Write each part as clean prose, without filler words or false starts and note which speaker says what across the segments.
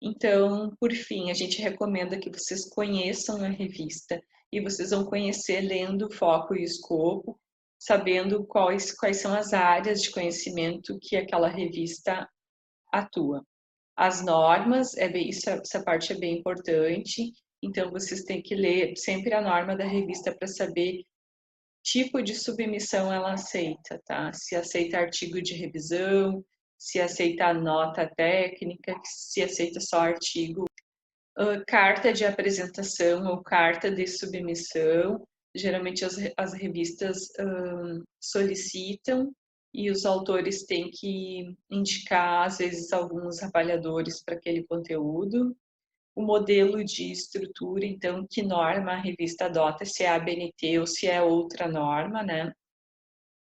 Speaker 1: Então, por fim, a gente recomenda que vocês conheçam a revista e vocês vão conhecer lendo o foco e o escopo, sabendo quais são as áreas de conhecimento que aquela revista atua. As normas, essa parte é bem importante, então vocês têm que ler sempre a norma da revista para saber tipo de submissão ela aceita, tá? Se aceita artigo de revisão, se aceita nota técnica, se aceita só artigo, carta de apresentação ou carta de submissão. Geralmente as revistas solicitam e os autores têm que indicar, às vezes, alguns avaliadores para aquele conteúdo. O modelo de estrutura, então, que norma a revista adota, se é a ABNT ou se é outra norma, né?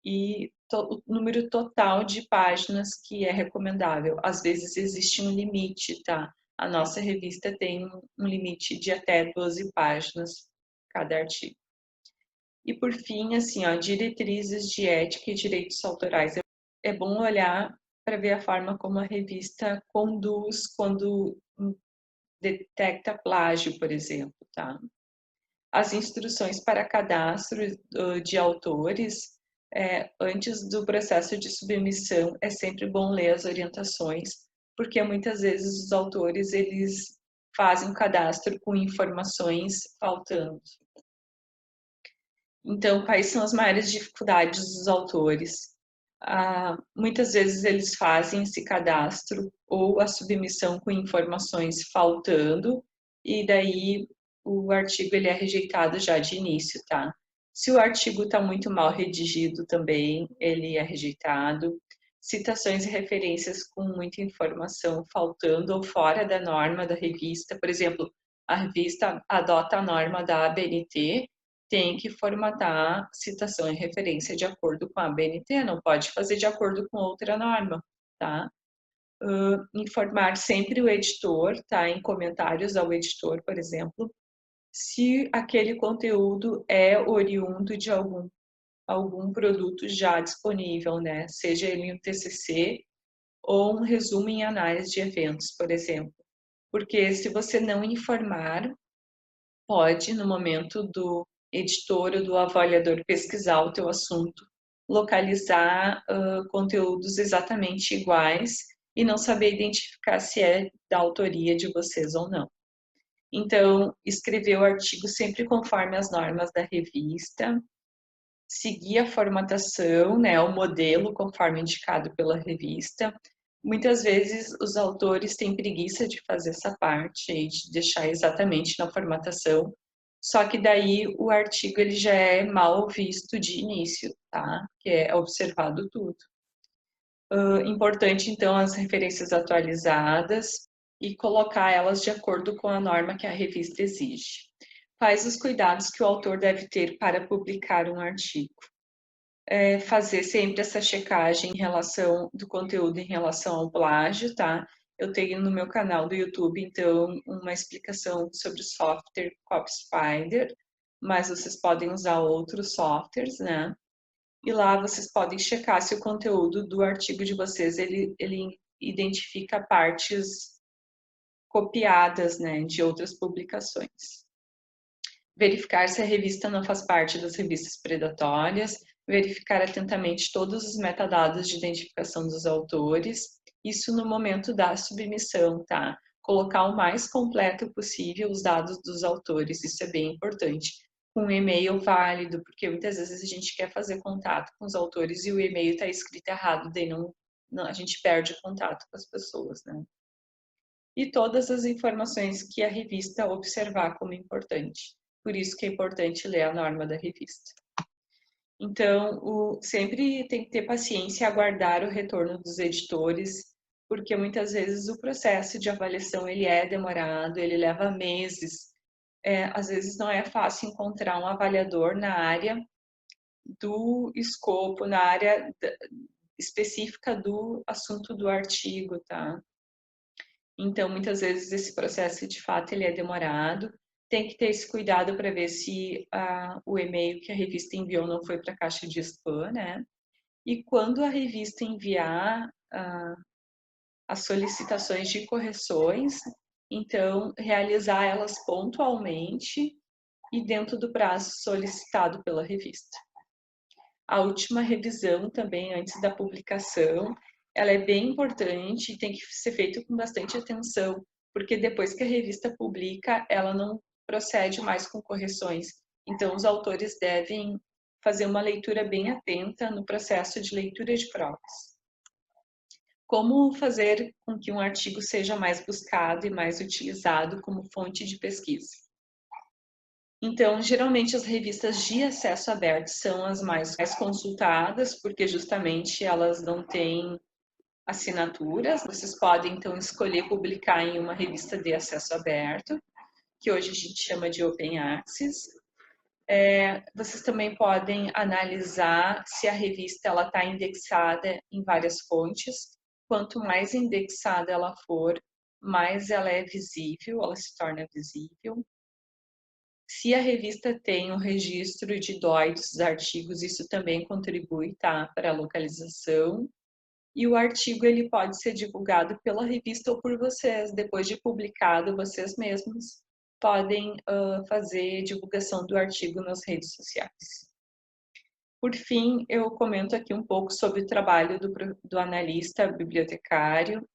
Speaker 1: E o número total de páginas que é recomendável. Às vezes existe um limite, tá? A nossa revista tem um limite de até 12 páginas cada artigo. E por fim, assim, ó, diretrizes de ética e direitos autorais. É bom olhar para ver a forma como a revista conduz quando detecta plágio, por exemplo, tá? As instruções para cadastro de autores, antes do processo de submissão, é sempre bom ler as orientações, porque muitas vezes os autores, eles fazem o cadastro com informações faltando. Então, quais são as maiores dificuldades dos autores? Muitas vezes eles fazem esse cadastro ou a submissão com informações faltando, e daí o artigo ele é rejeitado já de início, tá? Se o artigo está muito mal redigido também, ele é rejeitado. Citações e referências com muita informação faltando ou fora da norma da revista. Por exemplo, a revista adota a norma da ABNT, tem que formatar citação e referência de acordo com a ABNT, não pode fazer de acordo com outra norma, tá? Informar sempre o editor, tá? Em comentários ao editor, por exemplo, se aquele conteúdo é oriundo de algum produto já disponível, né? Seja ele um TCC ou um resumo em análise de eventos, por exemplo. Porque se você não informar, pode, no momento do editor ou do avaliador pesquisar o teu assunto, localizar conteúdos exatamente iguais e não saber identificar se é da autoria de vocês ou não. Então, escrever o artigo sempre conforme as normas da revista, seguir a formatação, né, o modelo conforme indicado pela revista. Muitas vezes os autores têm preguiça de fazer essa parte aí, de deixar exatamente na formatação, só que daí o artigo ele já é mal visto de início, tá? Que é observado tudo. Importante então as referências atualizadas e colocar elas de acordo com a norma que a revista exige. Quais os cuidados que o autor deve ter para publicar um artigo? Fazer sempre essa checagem em relação do conteúdo em relação ao plágio, tá? Eu tenho no meu canal do YouTube, então, uma explicação sobre o software CopySpider, mas vocês podem usar outros softwares, né? E lá vocês podem checar se o conteúdo do artigo de vocês, ele identifica partes copiadas, né, de outras publicações. Verificar se a revista não faz parte das revistas predatórias, verificar atentamente todos os metadados de identificação dos autores, isso no momento da submissão, tá? Colocar o mais completo possível os dados dos autores, isso é bem importante. Com um e-mail válido, porque muitas vezes a gente quer fazer contato com os autores e o e-mail está escrito errado, daí a gente perde o contato com as pessoas, né? E todas as informações que a revista observar como importante. Por isso que é importante ler a norma da revista. Então, sempre tem que ter paciência e aguardar o retorno dos editores, porque muitas vezes o processo de avaliação ele é demorado, ele leva meses. Às vezes não é fácil encontrar um avaliador na área do escopo, na área específica do assunto do artigo, tá? Então, muitas vezes esse processo, de fato, ele é demorado. Tem que ter esse cuidado para ver se o e-mail que a revista enviou não foi para a caixa de spam, né? E quando a revista enviar as solicitações de correções, Então, realizar elas pontualmente e dentro do prazo solicitado pela revista. A última revisão também, antes da publicação, ela é bem importante e tem que ser feita com bastante atenção, porque depois que a revista publica, ela não procede mais com correções. Então, os autores devem fazer uma leitura bem atenta no processo de leitura de provas. Como fazer com que um artigo seja mais buscado e mais utilizado como fonte de pesquisa? Então, geralmente as revistas de acesso aberto são as mais consultadas, porque justamente elas não têm assinaturas. Vocês podem, então, escolher publicar em uma revista de acesso aberto, que hoje a gente chama de Open Access. Vocês também podem analisar se a revista está indexada em várias fontes. Quanto mais indexada ela for, mais ela é visível, ela se torna visível. Se a revista tem um registro de DOI dos artigos, isso também contribui, tá, para a localização. E o artigo ele pode ser divulgado pela revista ou por vocês. Depois de publicado, vocês mesmos podem fazer divulgação do artigo nas redes sociais. Por fim, eu comento aqui um pouco sobre o trabalho do analista bibliotecário.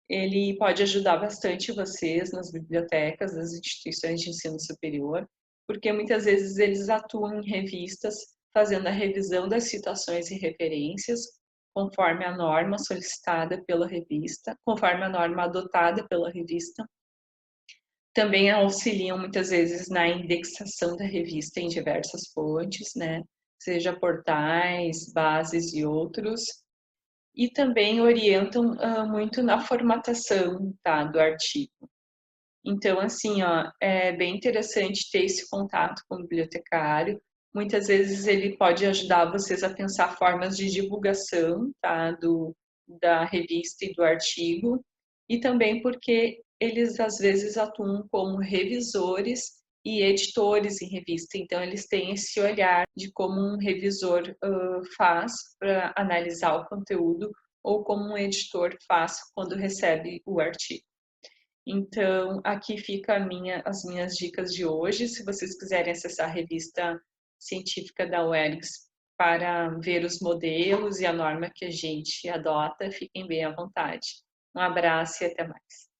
Speaker 1: Ele pode ajudar bastante vocês nas bibliotecas das instituições de ensino superior, porque muitas vezes eles atuam em revistas fazendo a revisão das citações e referências, conforme a norma solicitada pela revista, conforme a norma adotada pela revista. Também auxiliam muitas vezes na indexação da revista em diversas fontes, né? Seja portais, bases e outros. E também orientam muito na formatação, tá, do artigo. Então, assim, ó, é bem interessante ter esse contato com o bibliotecário. Muitas vezes ele pode ajudar vocês a pensar formas de divulgação, tá, da revista e do artigo. E também porque eles, às vezes, atuam como revisores e editores em revista. Então, eles têm esse olhar de como um revisor faz para analisar o conteúdo ou como um editor faz quando recebe o artigo. Então, aqui fica as minhas dicas de hoje. Se vocês quiserem acessar a revista científica da UERGS para ver os modelos e a norma que a gente adota, fiquem bem à vontade. Um abraço e até mais.